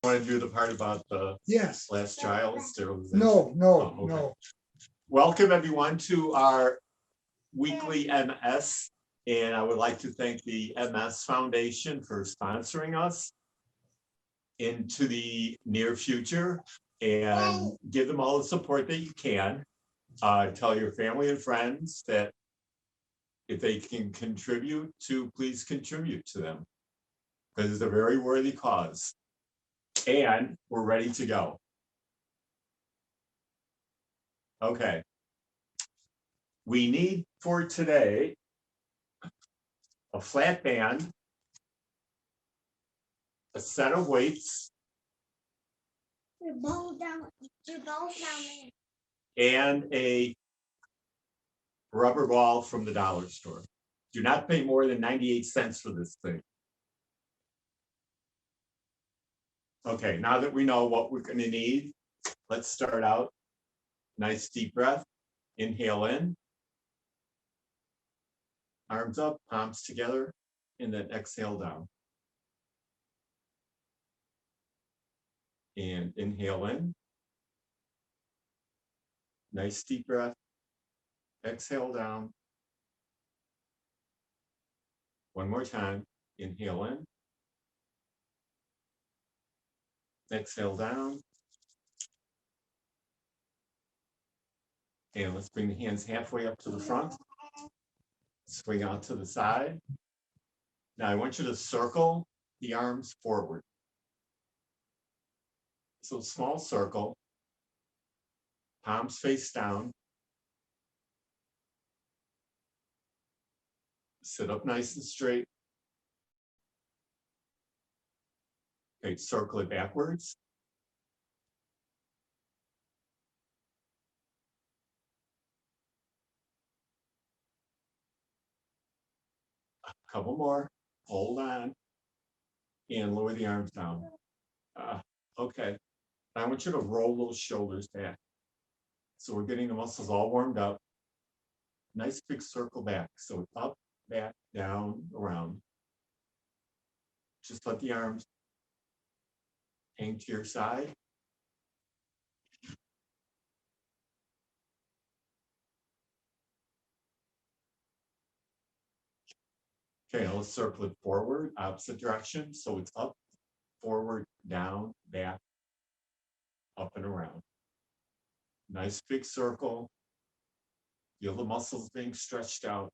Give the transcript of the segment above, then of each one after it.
Want to do the part about the Yes. last child sterilization? No, Oh, okay. no. Welcome everyone to our weekly MS, and I would like to thank the MS Foundation for sponsoring us into the near future, and give them all the support that you can. Tell your family and friends that if they can contribute to, please contribute to them, because it's a very worthy cause. And we're ready to go. Okay. We need for today a flat band, a set of weights, and a rubber ball from the dollar store. Do not pay more than 98 cents for this thing. Okay, now that we know what we're going to need, let's start out. Nice deep breath. Inhale in. Arms up, palms together, and then exhale down. And inhale in. Nice deep breath. Exhale down. One more time. Inhale in. Exhale down. And let's bring the hands halfway up to the front. Swing out to the side. Now I want you to circle the arms forward. So small circle. Palms face down. Sit up nice and straight. Okay, circle it backwards. A couple more. Hold on. And lower the arms down. Okay. I want you to roll those shoulders back. So we're getting the muscles all warmed up. Nice big circle back. So up, back, down, around. Just let the arms hang to your side. Okay, now let's circle it forward, opposite direction. So it's up, forward, down, back, up and around. Nice big circle. Feel the muscles being stretched out.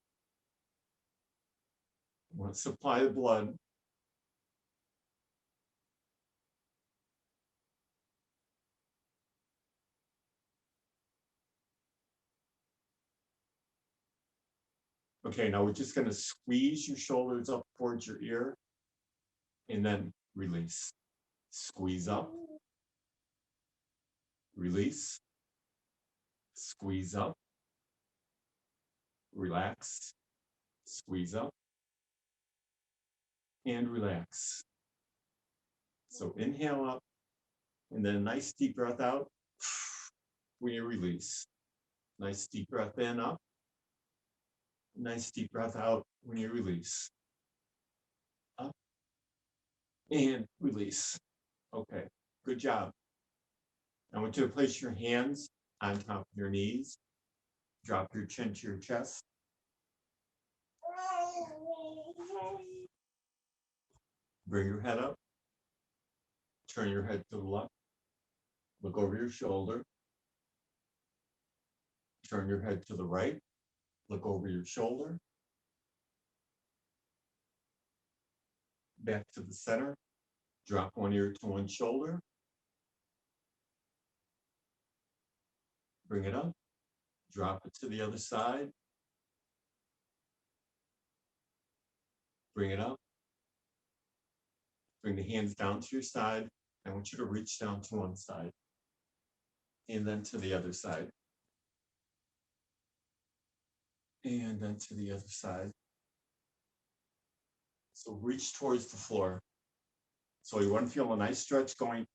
Want to supply the blood. Okay, now we're just going to squeeze your shoulders up towards your ear and then release. Squeeze up. Release. Squeeze up. Relax. Squeeze up. And relax. So inhale up and then a nice deep breath out when you release. Nice deep breath in, up. Nice deep breath out when you release. Up and release. Okay, good job. I want you to place your hands on top of your knees. Drop your chin to your chest. Bring your head up. Turn your head to the left. Look over your shoulder. Turn your head to the right. Look over your shoulder. Back to the center. Drop one ear to one shoulder. Bring it up. Drop it to the other side. Bring it up. Bring the hands down to your side. I want you to reach down to one side and then to the other side. And then to the other side. So reach towards the floor. So you want to feel a nice stretch going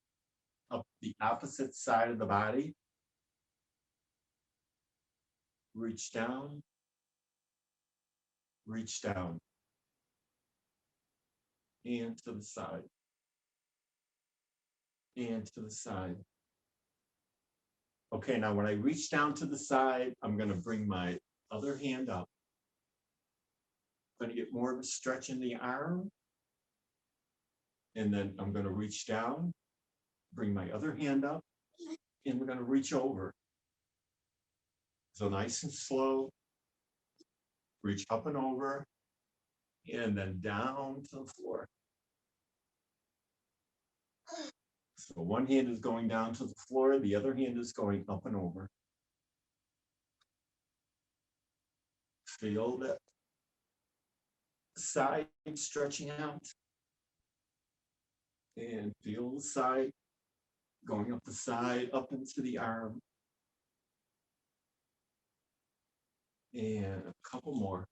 up the opposite side of the body. Reach down. Reach down. And to the side. and to the side. Okay, now when I reach down to the side, I'm going to bring my other hand up. I'm going to get more of a stretch in the arm. And then I'm going to reach down, bring my other hand up, and we're going to reach over. So nice and slow. Reach up and over, and then down to the floor. So one hand is going down to the floor, the other hand is going up and over. Feel that side stretching out. And feel the side going up the side, up into the arm. And a couple more.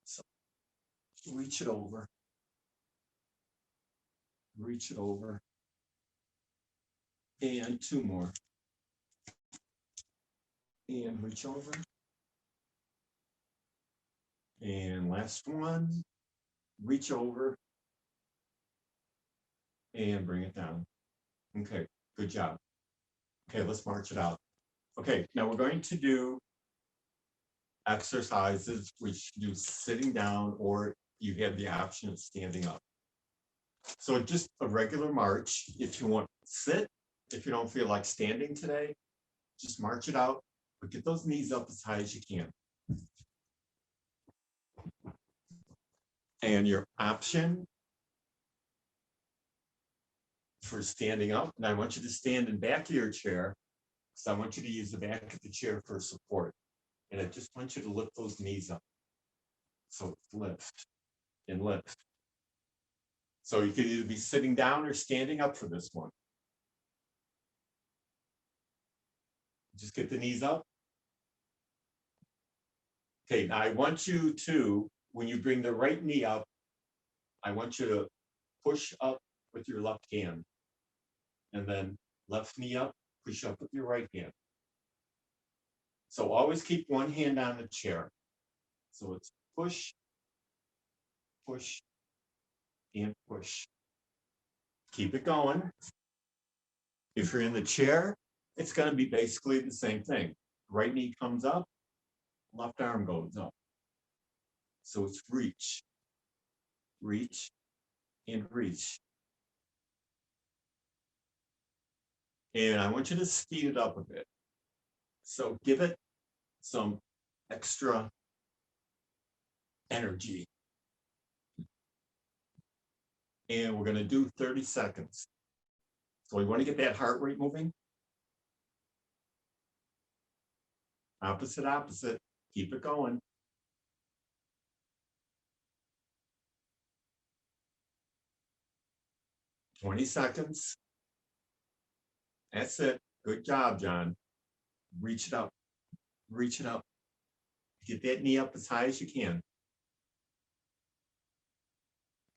So reach it over. Reach it over. And two more. And reach over. And last one. Reach over. And bring it down. Okay, good job. Okay, let's march it out. Okay, now we're going to do exercises which do sitting down, or you have the option of standing up. So just a regular march. If you want to sit, if you don't feel like standing today, just march it out, but get those knees up as high as you can. And your option for standing up, and I want you to stand in back of your chair, so I want you to use the back of the chair for support. And I just want you to lift those knees up. So lift and lift. So you could either be sitting down or standing up for this one. Just get the knees up. Okay, now I want you to, when you bring the right knee up, I want you to push up with your left hand. And then left knee up, push up with your right hand. So always keep one hand on the chair. So it's push, push, and push. Keep it going. If you're in the chair, it's going to be basically the same thing. Right knee comes up, left arm goes up. So it's reach, reach, and reach. And I want you to speed it up a bit. So give it some extra energy. And we're going to do 30 seconds. So we want to get that heart rate moving. Opposite, opposite. Keep it going. "20 seconds. That's it. Good job, John. Reach it up. Reach it up. Get that knee up as high as you can.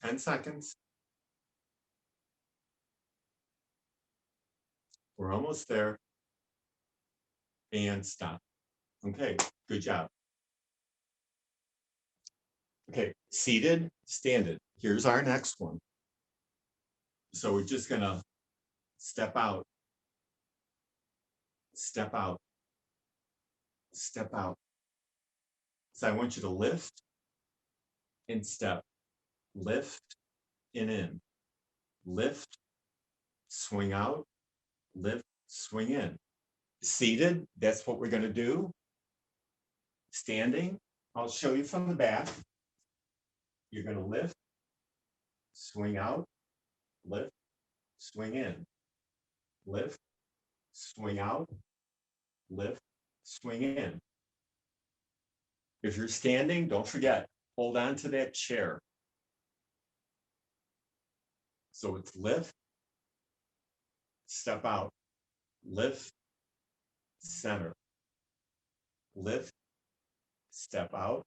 10 seconds. We're almost there. And stop. Okay, good job. Okay, seated, standing. Here's our next one. So we're just gonna step out, step out, step out. So I want you to lift and step, lift and in, lift, swing out, lift, swing in. Seated, that's what we're gonna do. Standing, I'll show you from the back. You're gonna lift, swing out, lift, swing in, lift, swing out, lift, swing in. If you're standing, don't forget, hold on to that chair. So it's lift, step out, lift, center, lift, step out,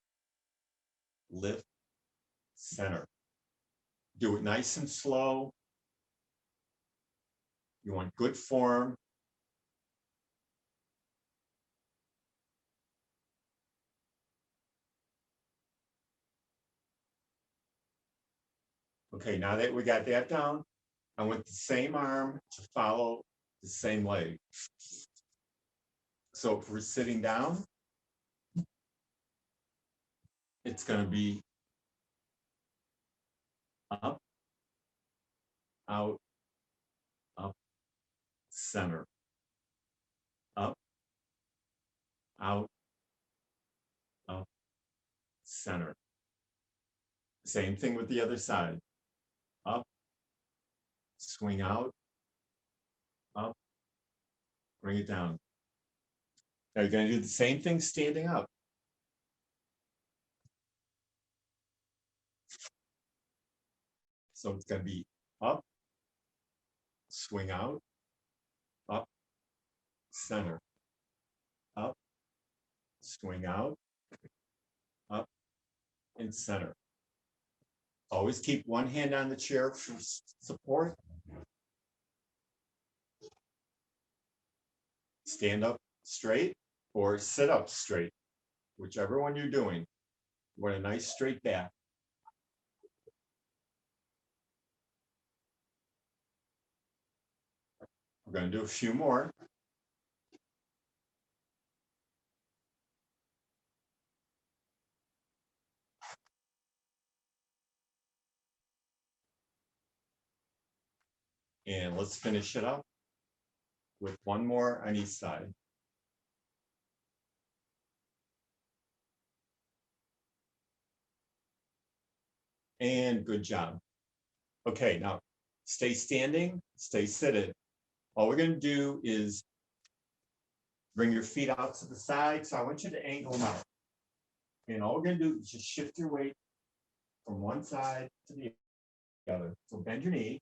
lift, center. Do it nice and slow. You want good form. Okay, now that we got that down, I want the same arm to follow the same leg. So if we're sitting down, it's going to be up, out, up, center, up, out, up, center. Same thing with the other side. Up, swing out, up, bring it down. Now you're going to do the same thing standing up. So it's going to be up, swing out, up, center, up, swing out, up, and center. Always keep one hand on the chair for support. Stand up straight or sit up straight, whichever one you're doing. You want a nice straight back. We're going to do a few more. And let's finish it up with one more on each side. And good job. Okay, now stay standing, stay seated. All we're going to do is bring your feet out to the side. So I want you to angle them out. And all we're going to do is just shift your weight from one side to the other. So bend your knee,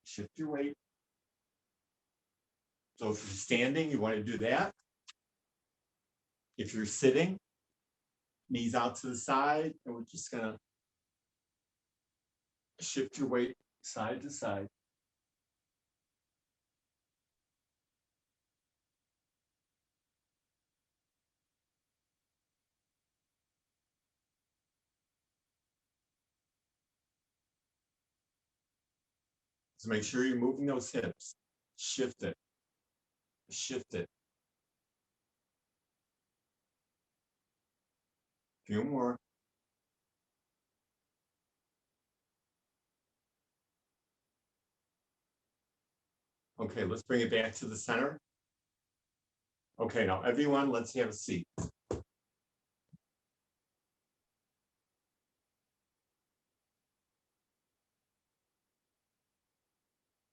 shift your weight. So if you're standing, you want to do that. If you're sitting, knees out to the side, and we're just going to shift your weight side to side. So make sure you're moving those hips. Shift it. Shift it. A few more. Okay, let's bring it back to the center. Okay, now everyone, let's have a seat.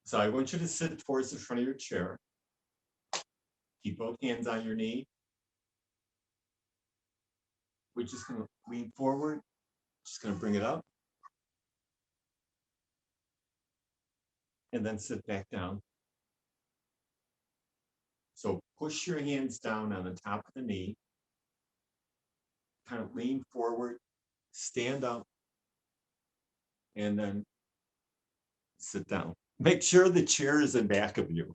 So I want you to sit towards the front of your chair. Keep both hands on your knee. We're just going to lean forward. Just going to bring it up. And then sit back down. So push your hands down on the top of the knee. Kind of lean forward, stand up, and then sit down. Make sure the chair is in back of you.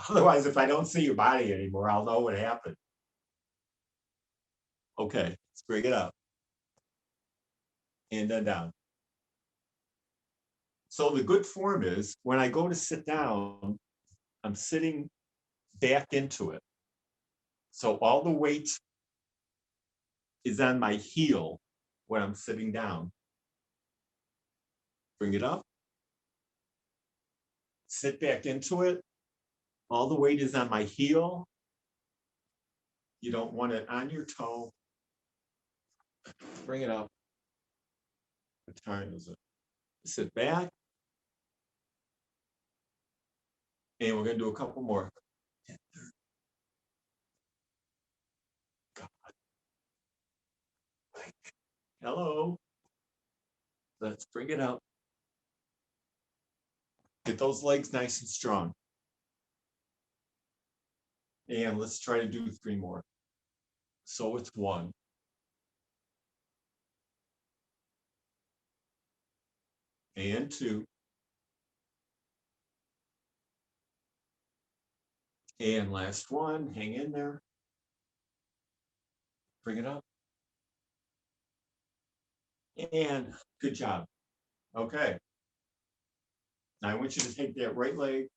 Otherwise, if I don't see your body anymore, I'll know what happened. Okay, let's bring it up. And then down. So the good form is when I go to sit down, I'm sitting back into it. So all the weight is on my heel when I'm sitting down. Bring it up. Sit back into it. All the weight is on my heel. You don't want it on your toe. Bring it up. What time is it? Sit back. And we're going to do a couple more. God. Hello. Let's bring it up. Get those legs nice and strong. And let's try to do 3 more. So it's 1. And 2. And last one, hang in there. Bring it up. And good job. Okay. Now I want you to take that right leg, I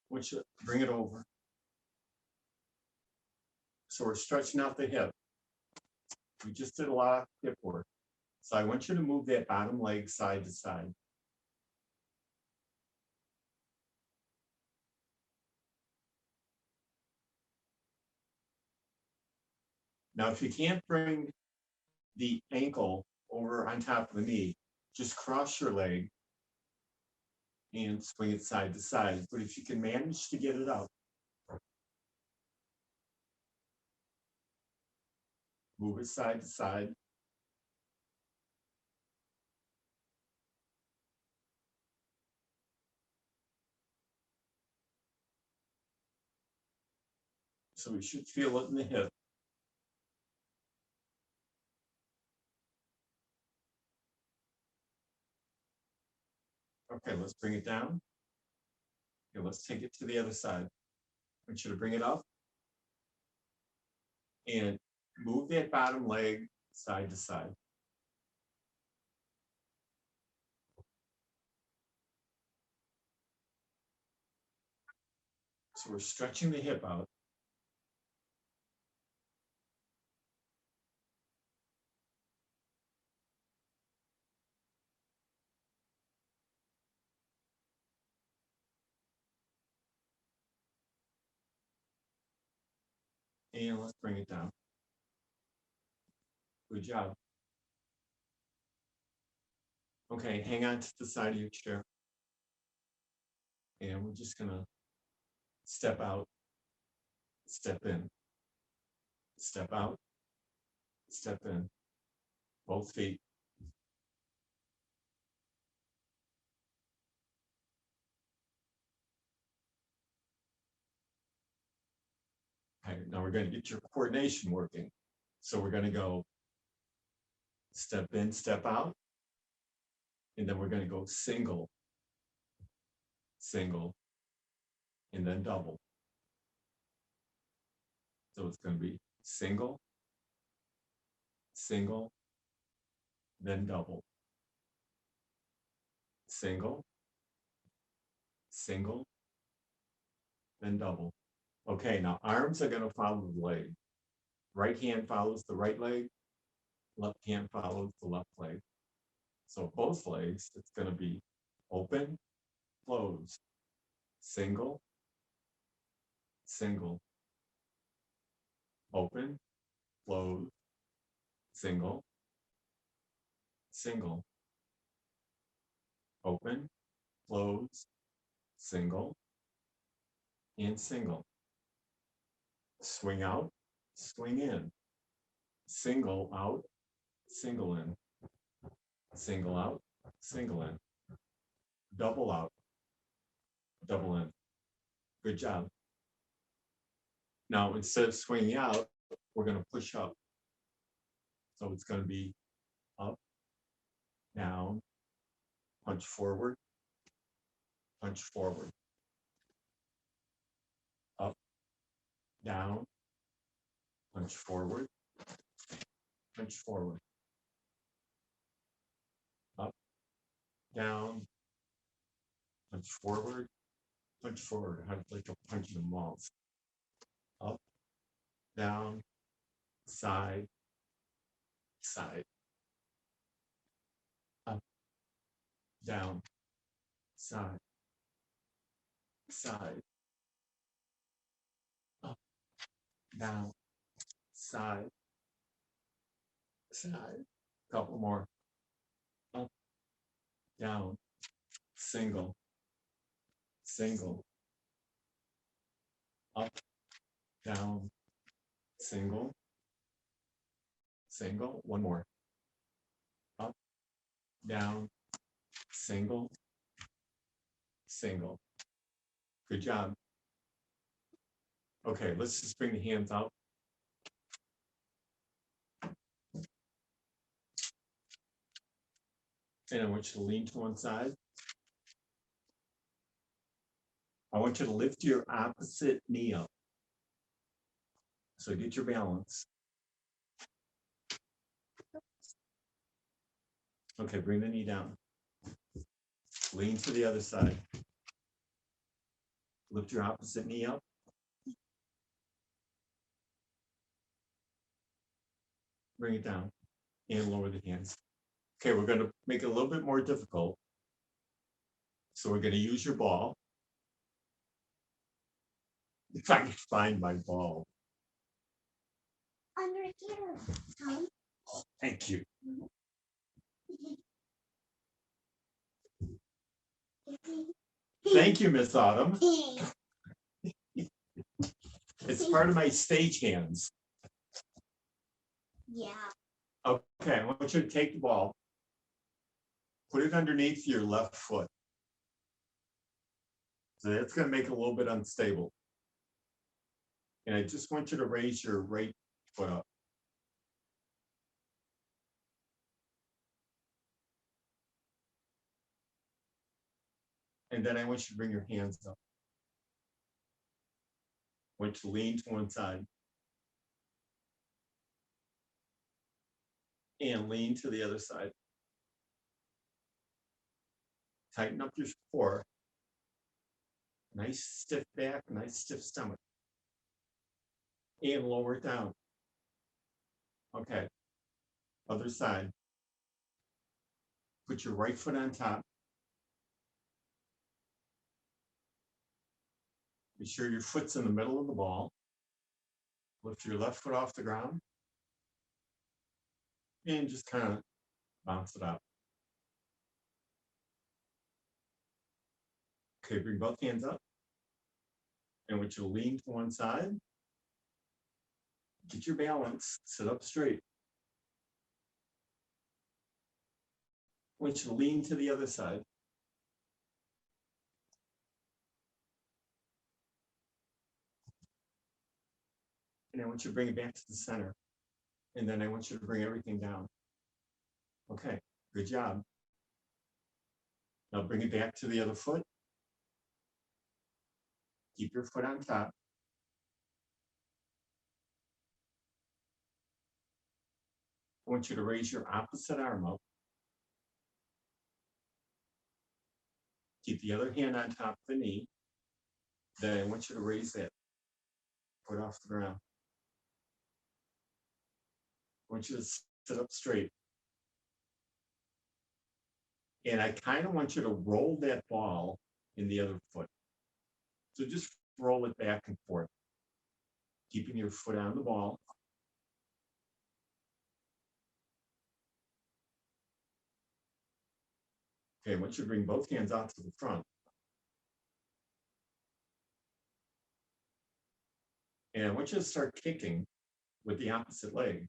want you to bring it over. So we're stretching out the hip. We just did a lot of hip work. So I want you to move that bottom leg side to side. Now, if you can't bring the ankle over on top of the knee, just cross your leg and swing it side to side. But if you can manage to get it up, move it side to side. So we should feel it in the hip. Okay, let's bring it down. Okay, let's take it to the other side. I want you to bring it up and move that bottom leg side to side. So we're stretching the hip out. And let's bring it down. Good job. Okay, hang on to the side of your chair. And we're just gonna step out, step in, step out, step in, both feet. Okay, now we're going to get your coordination working. So we're going to go step in, step out, and then we're going to go single, single, and then double. So it's going to be single, single, then double. Single, single, then double. Okay, now arms are going to follow the leg. Right hand follows the right leg, left hand follows the left leg. So both legs, it's going to be open, close, single, single, open, close, single, single, open, close, single, and single. Swing out, swing in, single out, single in, single out, single in, double out, double in. Good job. Now, instead of swinging out, we're going to push up. So it's going to be up, down, punch forward, up, down, punch forward, up, down, punch forward, how like a punch in the mouth. Up, down, side, side, up, down, side, side, up, down, side, side. Couple more. Up, down, single, single, up, down, single, single. One more. Up, down, single, single. Good job. Okay, let's just bring the hands out. And I want you to lean to one side. I want you to lift your opposite knee up. So get your balance. Okay, bring the knee down. Lean to the other side. Lift your opposite knee up. Bring it down and lower the hands. Okay, we're going to make it a little bit more difficult. So we're going to use your ball. If I can find my ball. Under here, Tom. Thank you. Thank you, Miss Autumn. It's part of my stage hands. Yeah. Okay, I want you to take the ball, put it underneath your left foot. So that's going to make it a little bit unstable. And I just want you to raise your right foot up. And then I want you to bring your hands up. I want you to lean to one side. And lean to the other side. Tighten up your core. Nice stiff back, nice stiff stomach. And lower it down. Okay. Other side. Put your right foot on top. Be sure your foot's in the middle of the ball. Lift your left foot off the ground. And just kind of bounce it out. Okay, bring both hands up. And I want you to lean to one side. Get your balance, sit up straight. I want you to lean to the other side. And I want you to bring it back to the center. And then I want you to bring everything down. Okay, good job. Now bring it back to the other foot. Keep your foot on top. I want you to raise your opposite arm up. Keep the other hand on top of the knee. Then I want you to raise that foot off the ground. I want you to sit up straight. And I kind of want you to roll that ball in the other foot. So just roll it back and forth, keeping your foot on the ball. Okay, I want you to bring both hands out to the front. And I want you to start kicking with the opposite leg.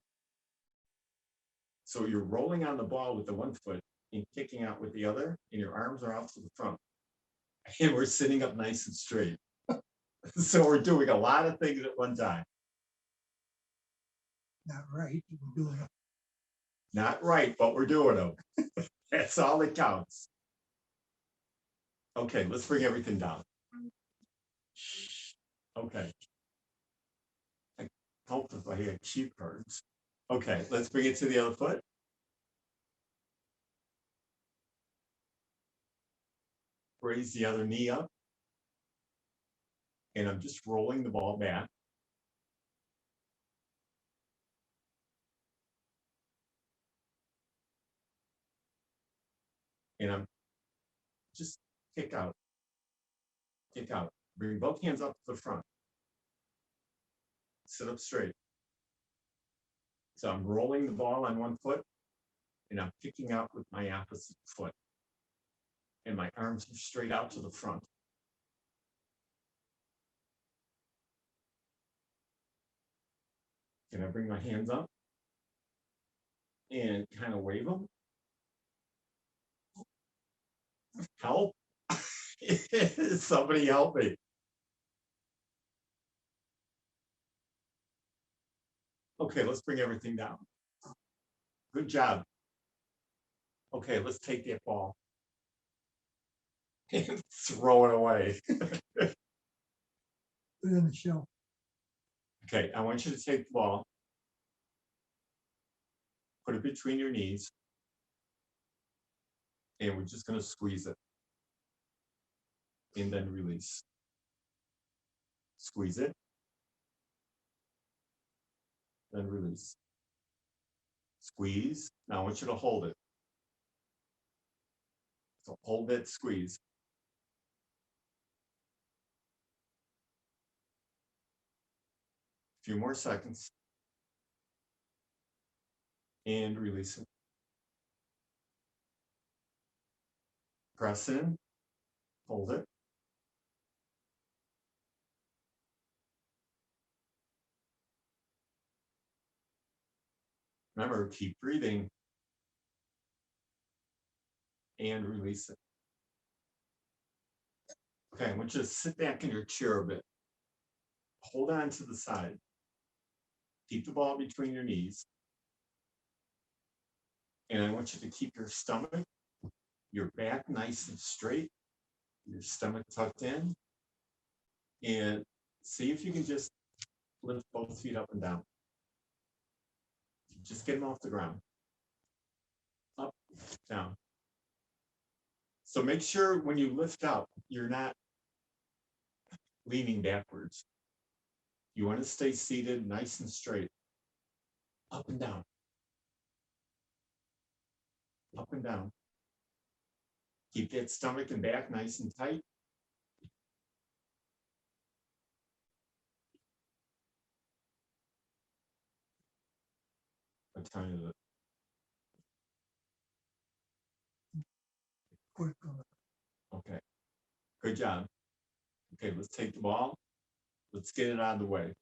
So you're rolling on the ball with the one foot and kicking out with the other, and your arms are out to the front. And we're sitting up nice and straight. So we're doing a lot of things at one time. Not right, we're doing it. Not right, but we're doing them. That's all that counts. Okay, let's bring everything down. Okay. I hope if I had cheat cards. Okay, let's bring it to the other foot. Raise the other knee up. And I'm just rolling the ball back. And I'm just kick out. Kick out. Bring both hands up to the front. Sit up straight. So I'm rolling the ball on one foot, and I'm kicking out with my opposite foot. And my arms are straight out to the front. Can I bring my hands up and kind of wave them? Help? Somebody help me. Okay, let's bring everything down. Good job. Okay, let's take that ball and throw it away. Put it in the shelf. Okay, I want you to take the ball, put it between your knees, and we're just going to squeeze it. and then release. Squeeze it, then release. Squeeze. Now I want you to hold it. So hold it, squeeze. A few more seconds. And release it. Press in, hold it. Remember, keep breathing and release it. Okay, I want you to sit back in your chair a bit. Hold on to the side. Keep the ball between your knees. And I want you to keep your stomach, your back nice and straight, your stomach tucked in. And see if you can just lift both feet up and down. Just get them off the ground. Up, down. So make sure when you lift up, you're not leaning backwards. You want to stay seated nice and straight. Up and down. Up and down. Keep that stomach and back nice and tight. What time is it? Quick on it. Okay. Good job. Okay, let's take the ball. Let's get it out of the way.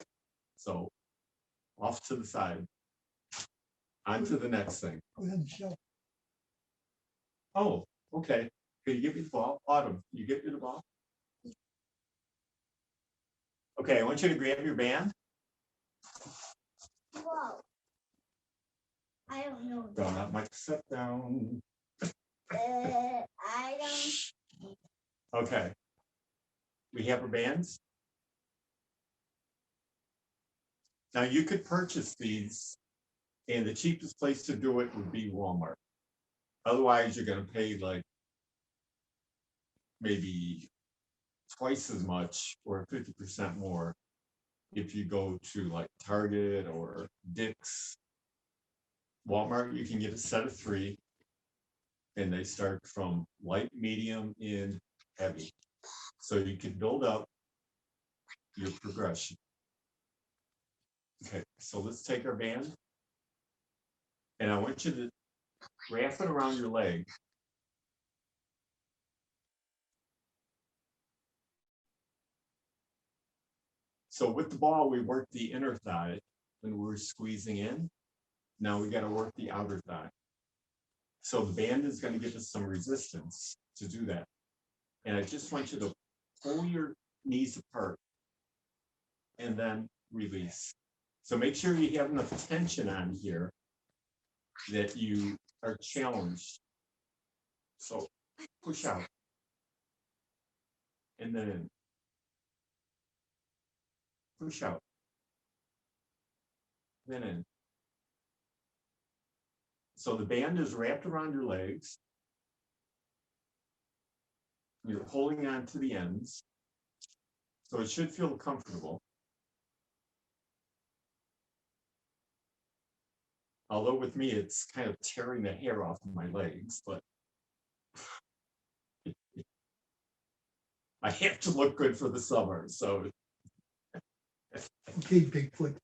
So off to the side. On to the next thing. Put it on the shelf. Oh, okay. Can you give me the ball? Autumn, can you get me the ball? Okay, I want you to grab your band. Whoa. I don't know. Don't have much set down. I don't. Okay. We have our bands. Now you could purchase these, and the cheapest place to do it would be Walmart. Otherwise, you're gonna pay like maybe twice as much or 50% more if you go to like Target or Dick's. Walmart, you can get a set of 3, and they start from light, medium, and heavy. So you can build up your progression. Okay, so let's take our band, and I want you to wrap it around your leg. So with the ball, we work the inner thigh when we're squeezing in. Now we got to work the outer thigh. So the band is going to give us some resistance to do that. And I just want you to pull your knees apart and then release. So make sure you have enough tension on here that you are challenged. So push out and then in. Push out, then in. So the band is wrapped around your legs. You're holding on to the ends. So it should feel comfortable. Although with me, it's kind of tearing the hair off of my legs, but I have to look good for the summer, so. Okay, Bigfoot.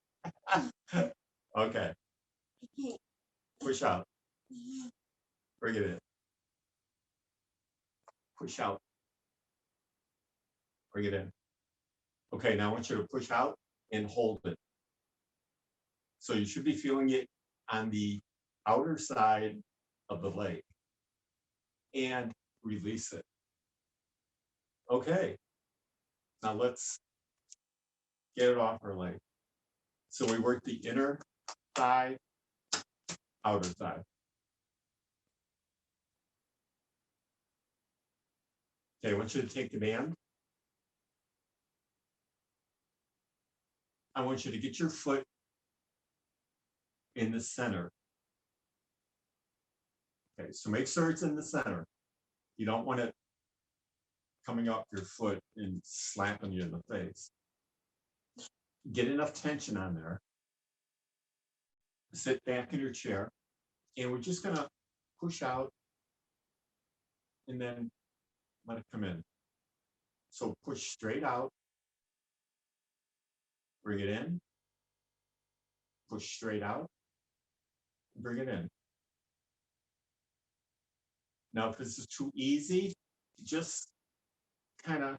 Okay. Push out. Bring it in. Push out. Bring it in. Okay, now I want you to push out and hold it. So you should be feeling it on the outer side of the leg. And release it. Okay. Now let's get it off our leg. So we work the inner thigh, outer thigh. Okay, I want you to take the band. I want you to get your foot in the center. Okay, so make sure it's in the center. You don't want it coming up your foot and slapping you in the face. Get enough tension on there. Sit back in your chair, and we're just gonna push out and then let it come in. So push straight out, bring it in, push straight out, bring it in. Now, if this is too easy, just kind of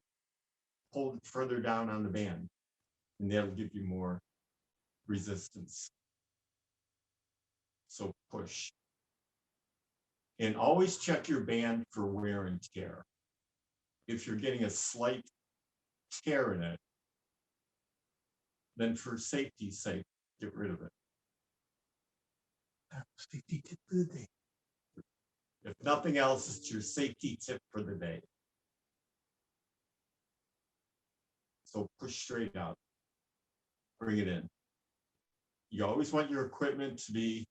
hold it further down on the band, and that'll give you more resistance. So push. And always check your band for wear and tear. If you're getting a slight tear in it, then for safety's sake, get rid of it. Safety tip for the day. If nothing else, it's your safety tip for the day. So push straight out. Bring it in. You always want your equipment to be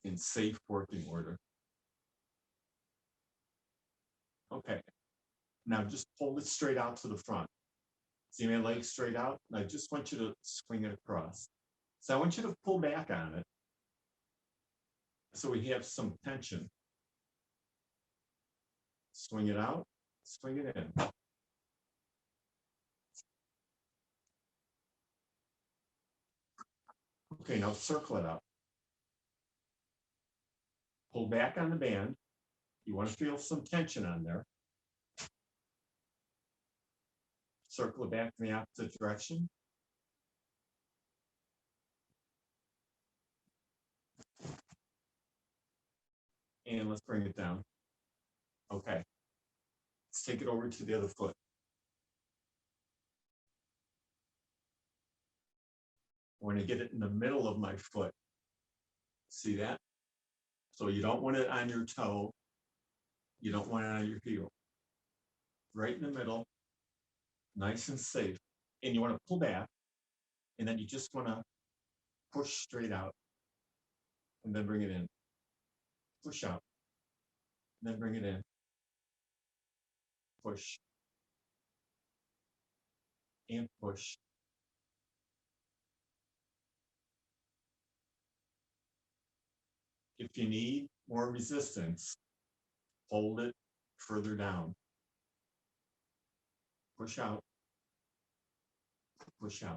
in safe working order. Okay. Now just pull it straight out to the front. See my leg straight out? And I just want you to swing it across. So I want you to pull back on it so we have some tension. Swing it out, swing it in. Okay, now circle it out. Pull back on the band. You want to feel some tension on there. Circle it back in the opposite direction. And let's bring it down. Okay. Let's take it over to the other foot. I want to get it in the middle of my foot. See that? So you don't want it on your toe. You don't want it on your heel. Right in the middle, nice and safe. And you want to pull back, and then you just want to push straight out, and then bring it in. Push out, and then bring it in. Push. And push. If you need more resistance, hold it further down. Push out. Push out.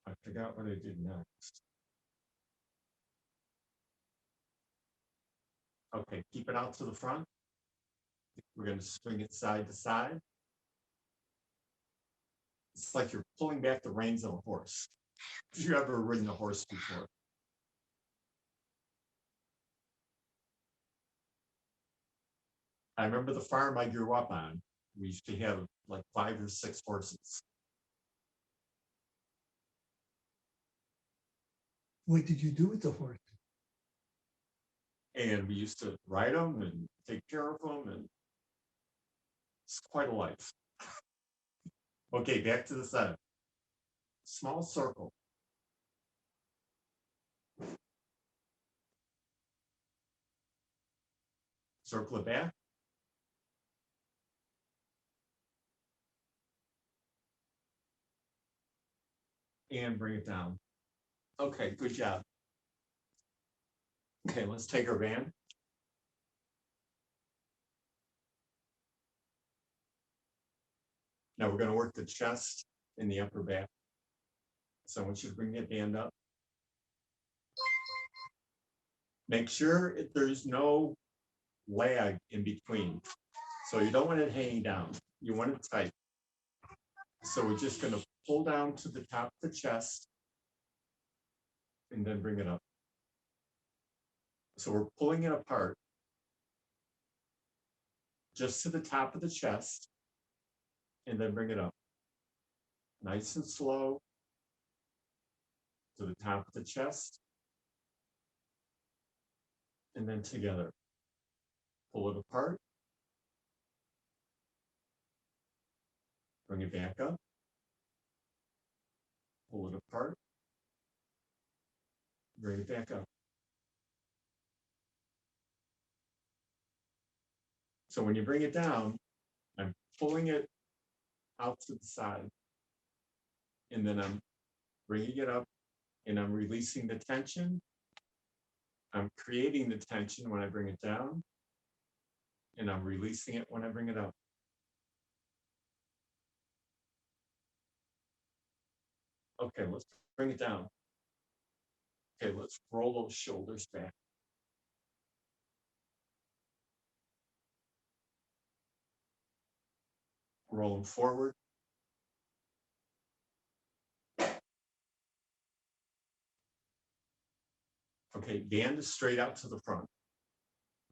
I forgot what I did next. Okay, keep it out to the front. We're going to swing it side to side. It's like you're pulling back the reins of a horse. If you've ever ridden a horse before. I remember the farm I grew up on. We used to have like 5 or 6 horses. What did you do with the horse? And we used to ride them and take care of them, and it's quite a life. Okay, back to the center. Small circle. Circle it back. And bring it down. Okay, good job. Okay, let's take our band. Now we're going to work the chest and the upper back. So I want you to bring that band up. Make sure there's no lag in between. So you don't want it hanging down. You want it tight. So we're just going to pull down to the top of the chest and then bring it up. So we're pulling it apart just to the top of the chest and then bring it up. Nice and slow to the top of the chest and then together. Pull it apart Bring it back up. Pull it apart. Bring it back up. So when you bring it down, I'm pulling it out to the side. And then I'm bringing it up and I'm releasing the tension. I'm creating the tension when I bring it down. And I'm releasing it when I bring it up. Okay, let's bring it down. Okay, let's roll those shoulders back. Roll them forward. Okay, band is straight out to the front.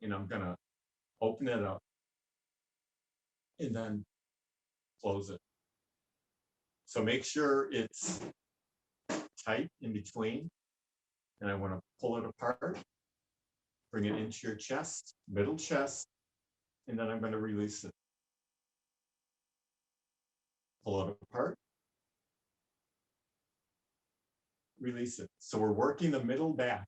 And I'm gonna open it up and then close it. So make sure it's tight in between. And I want to pull it apart, bring it into your chest, middle chest, and then I'm going to release it. Pull it apart, release it. So we're working the middle back.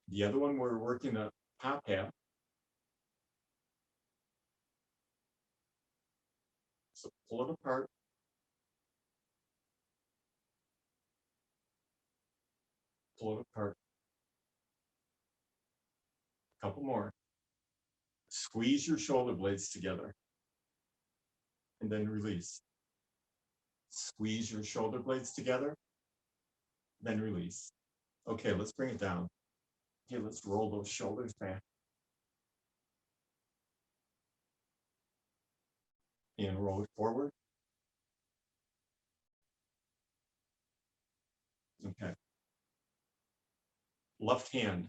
The other one, we're working the top half. So pull it apart. Pull it apart. A couple more. Squeeze your shoulder blades together. And then release. Squeeze your shoulder blades together. Then release. Okay, let's bring it down. Okay, let's roll those shoulders back. And roll it forward. Okay. Left hand.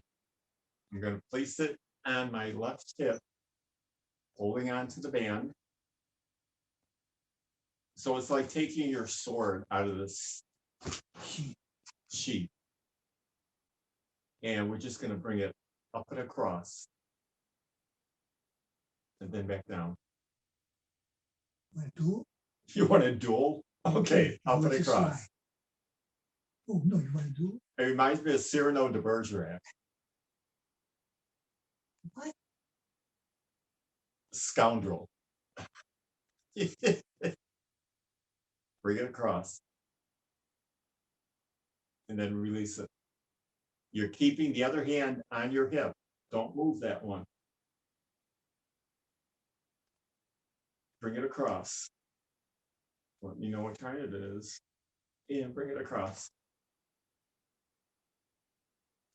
I'm going to place it on my left hip, holding on to the band. So it's like taking your sword out of this sheath. And we're just going to bring it up and across. And then back down. Want to do? You want a duel? Okay, up and Let's just across. try. Oh, no, you want to do? It reminds me of Cyrano de Bergerac. What? Scoundrel. Bring it across. And then release it. You're keeping the other hand on your hip. Don't move that one. Bring it across. Let me know what kind it is. And bring it across.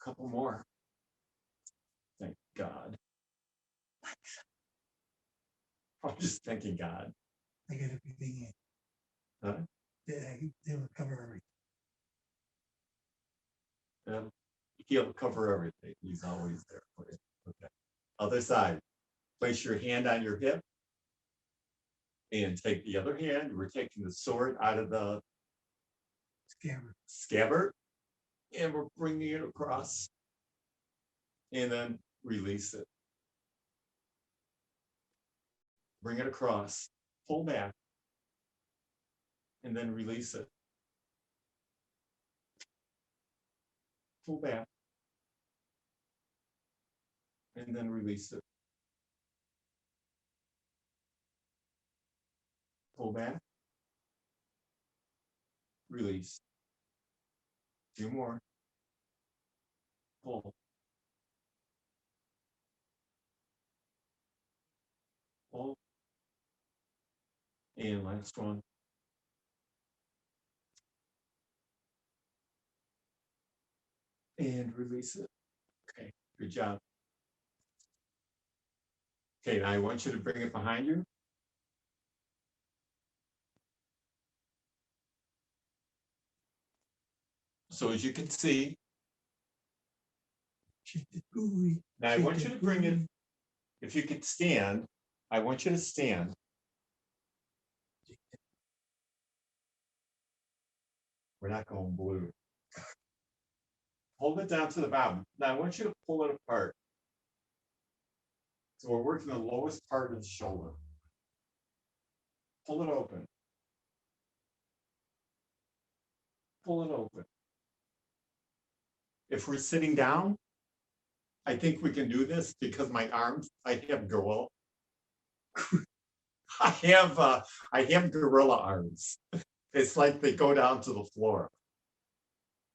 A couple more. Thank God. I'm just thanking God. I got everything in. Huh? They will cover everything. He'll cover everything. He's always there for you. Okay. Other side. Place your hand on your hip. And take the other hand. We're taking the sword out of the scabbard. And we're bringing it across. And then release it. Bring it across. Pull back. And then release it. Pull back. And then release it. Pull back. Release. Two more. Pull. Pull. And last one. And release it. Okay, good job. Okay, now I want you to bring it behind you. So as you can see, now I want you to bring it, if you could stand, I want you to stand. We're not going blue. Hold it down to the bottom. Now I want you to pull it apart. So we're working the lowest part of the shoulder. Pull it open. Pull it open. If we're sitting down, I think we can do this because my arms, I have gorilla. I have gorilla arms. It's like they go down to the floor.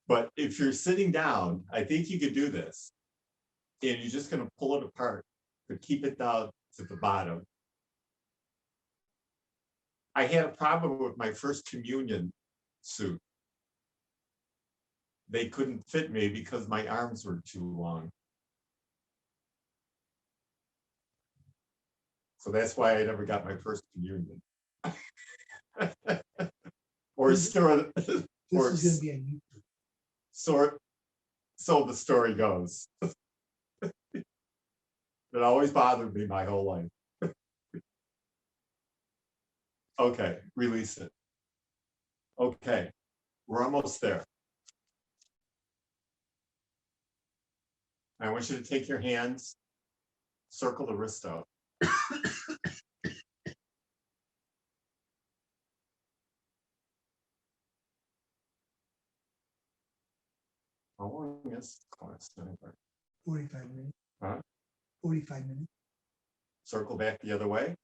But if you're sitting down, I think you could do this. And you're just gonna pull it apart, but keep it down to the bottom. I had a problem with my first communion suit. They couldn't fit me because my arms were too long. So that's why I never got my first communion. Or store, This or is gonna be a new. so the story goes. It always bothered me my whole life. Okay, release it. Okay, we're almost there. I want you to take your hands, circle the wrist out. How long is the class? 45 minutes. Huh? 45 minutes. Circle back the other way.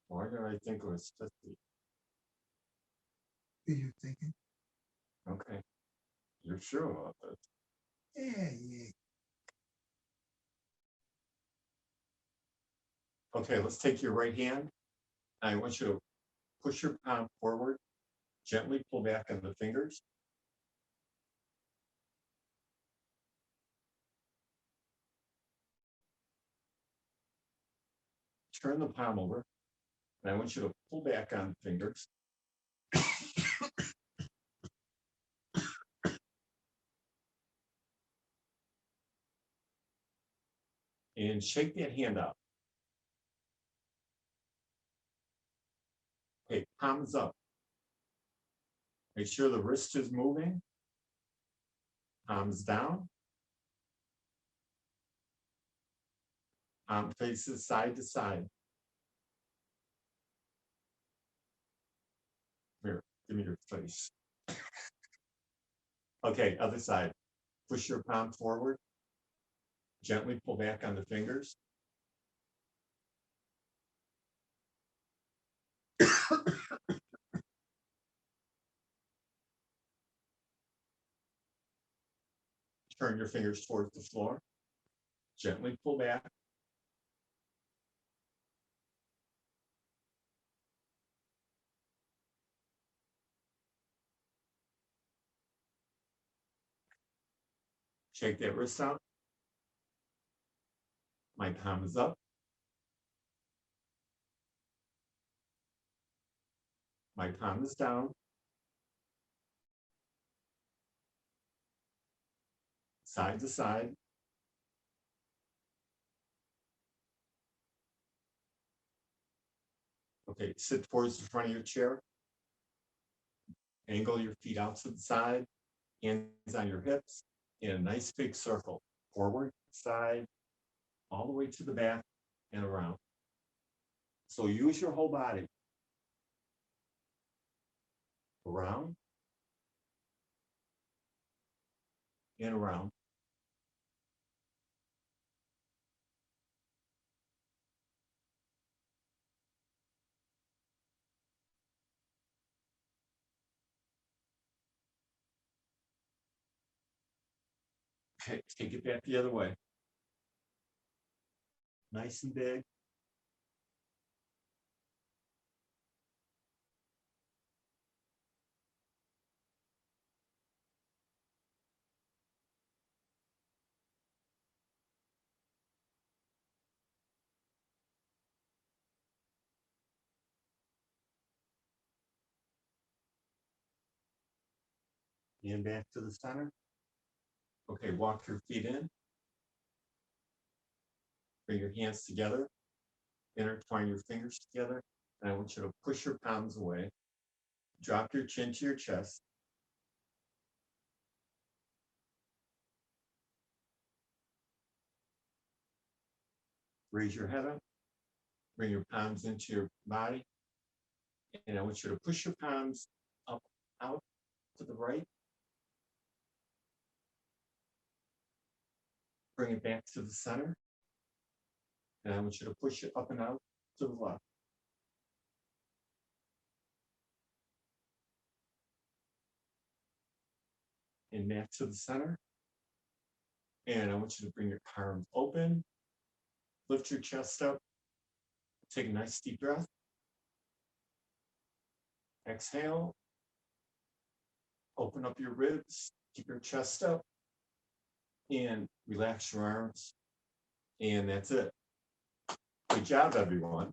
Why did I think it was 50? Did you thinking? Okay. You're sure about this? Yeah. Okay, let's take your right hand. I want you to push your palm forward, gently pull back on the fingers. Turn the palm over, and I want you to pull back on the fingers. And shake that hand out. Okay, palms up. Make sure the wrist is moving. Palms down. Palm faces side to side. Here, give me your face. Okay, other side. Push your palm forward. Gently pull back on the fingers. Turn your fingers towards the floor. Gently pull back. Shake that wrist out. My palm is up. My palm is down. Side to side. Okay, sit towards the front of your chair. Angle your feet out to the side. Hands on your hips in a nice big circle. Forward, side, all the way to the back and around. So use your whole body. Around and around. Okay, take it back the other way. Nice and big. And back to the center. Okay, walk your feet in. Bring your hands together. Intertwine your fingers together. And I want you to push your palms away. Drop your chin to your chest. Raise your head up. Bring your palms into your body. And I want you to push your palms up, out to the right. Bring it back to the center. And I want you to push it up and out to the left. And back to the center. And I want you to bring your arms open. Lift your chest up. Take a nice deep breath. Exhale. Open up your ribs. Keep your chest up. And relax your arms. And that's it. Good job, everyone.